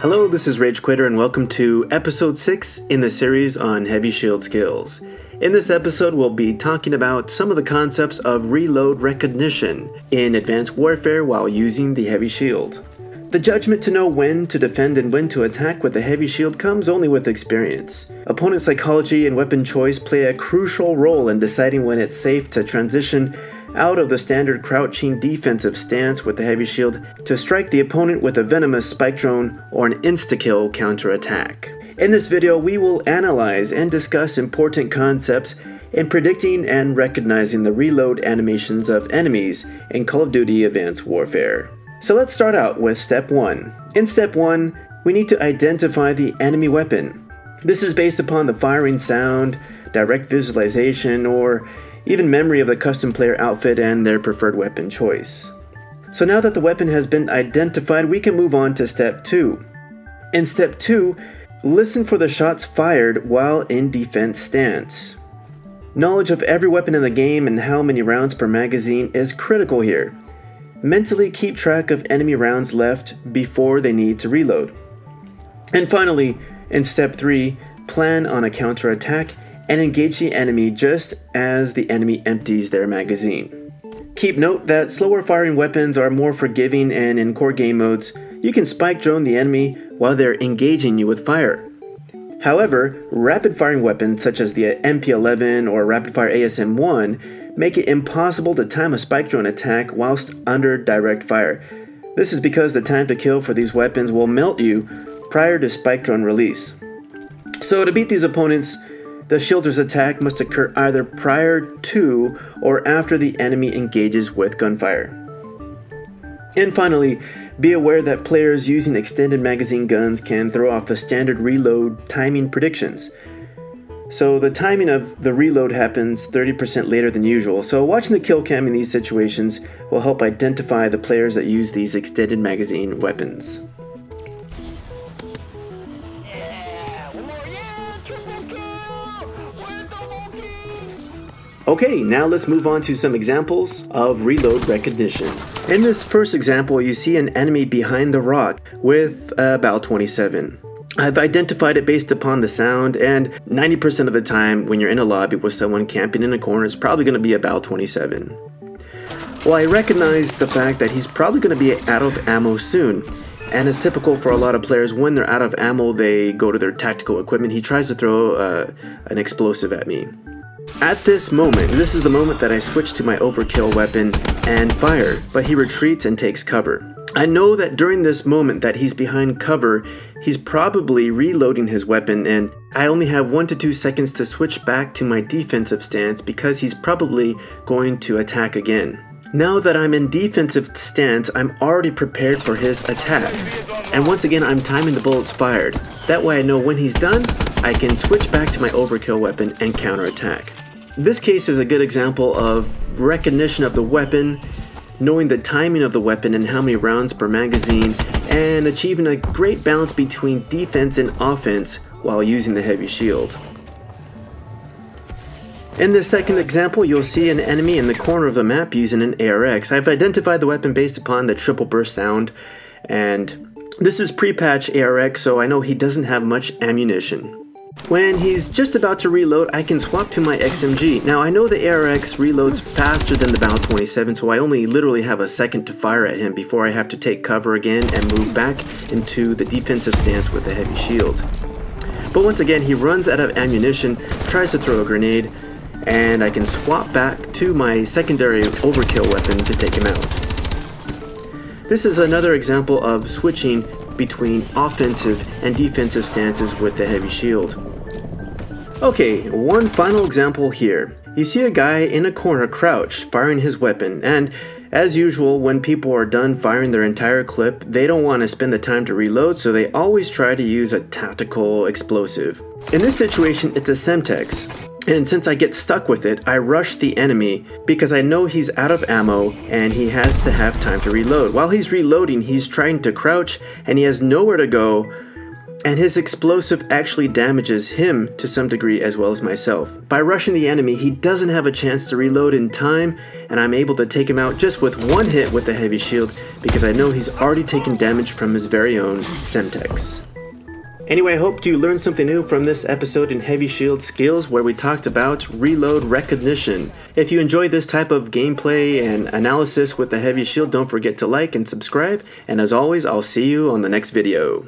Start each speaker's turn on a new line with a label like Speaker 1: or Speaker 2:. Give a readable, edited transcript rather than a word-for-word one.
Speaker 1: Hello, this is Rage Quitter and welcome to episode 6 in the series on heavy shield skills. In this episode, we'll be talking about some of the concepts of reload recognition in Advanced Warfare while using the heavy shield. The judgment to know when to defend and when to attack with the heavy shield comes only with experience. Opponent psychology and weapon choice play a crucial role in deciding when it's safe to transition out of the standard crouching defensive stance with the heavy shield to strike the opponent with a venomous spike drone or an insta-kill counterattack. In this video, we will analyze and discuss important concepts in predicting and recognizing the reload animations of enemies in Call of Duty Advanced Warfare. So let's start out with step 1. In step 1, we need to identify the enemy weapon. This is based upon the firing sound, direct visualization, or even memory of the custom player outfit and their preferred weapon choice. So now that the weapon has been identified, we can move on to step 2. In step 2, listen for the shots fired while in defense stance. Knowledge of every weapon in the game and how many rounds per magazine is critical here. Mentally keep track of enemy rounds left before they need to reload. And finally, in step 3, plan on a counterattack and engage the enemy just as the enemy empties their magazine. Keep note that slower firing weapons are more forgiving, and in core game modes, you can spike drone the enemy while they're engaging you with fire. However, rapid firing weapons such as the MP11 or rapid fire ASM-1 make it impossible to time a spike drone attack whilst under direct fire. This is because the time to kill for these weapons will melt you prior to spike drone release. So to beat these opponents, the shielder's attack must occur either prior to or after the enemy engages with gunfire. And finally, be aware that players using extended magazine guns can throw off the standard reload timing predictions. So the timing of the reload happens 30% later than usual, so watching the kill cam in these situations will help identify the players that use these extended magazine weapons. Okay, now let's move on to some examples of reload recognition. In this first example, you see an enemy behind the rock with a BAL-27. I've identified it based upon the sound, and 90% of the time when you're in a lobby with someone camping in a corner, it's probably going to be a BAL-27. Well, I recognize the fact that he's probably going to be out of ammo soon, and it's typical for a lot of players. When they're out of ammo, they go to their tactical equipment. He tries to throw an explosive at me. At this moment, this is the moment that I switch to my overkill weapon and fire, but he retreats and takes cover. I know that during this moment that he's behind cover, he's probably reloading his weapon, and I only have 1 to 2 seconds to switch back to my defensive stance because he's probably going to attack again. Now that I'm in defensive stance, I'm already prepared for his attack. And once again, I'm timing the bullets fired. That way I know when he's done, I can switch back to my overkill weapon and counterattack. This case is a good example of recognition of the weapon, knowing the timing of the weapon and how many rounds per magazine, and achieving a great balance between defense and offense while using the heavy shield. In this second example, you'll see an enemy in the corner of the map using an ARX. I've identified the weapon based upon the triple burst sound, and this is pre-patch ARX, so I know he doesn't have much ammunition. When he's just about to reload, I can swap to my XMG. Now I know the ARX reloads faster than the BAL-27, so I only literally have a second to fire at him before I have to take cover again and move back into the defensive stance with the heavy shield. But once again, he runs out of ammunition, tries to throw a grenade, and I can swap back to my secondary overkill weapon to take him out. This is another example of switching between offensive and defensive stances with the heavy shield. Okay, one final example here. You see a guy in a corner crouched, firing his weapon, and as usual, when people are done firing their entire clip, they don't want to spend the time to reload, so they always try to use a tactical explosive. In this situation, it's a Semtex. And since I get stuck with it, I rush the enemy because I know he's out of ammo and he has to have time to reload. While he's reloading, he's trying to crouch and he has nowhere to go, and his explosive actually damages him to some degree as well as myself. By rushing the enemy, he doesn't have a chance to reload in time, and I'm able to take him out just with one hit with the heavy shield because I know he's already taken damage from his very own Semtex. Anyway, I hope you learned something new from this episode in Heavy Shield Skills where we talked about reload recognition. If you enjoyed this type of gameplay and analysis with the Heavy Shield, don't forget to like and subscribe, and as always, I'll see you on the next video.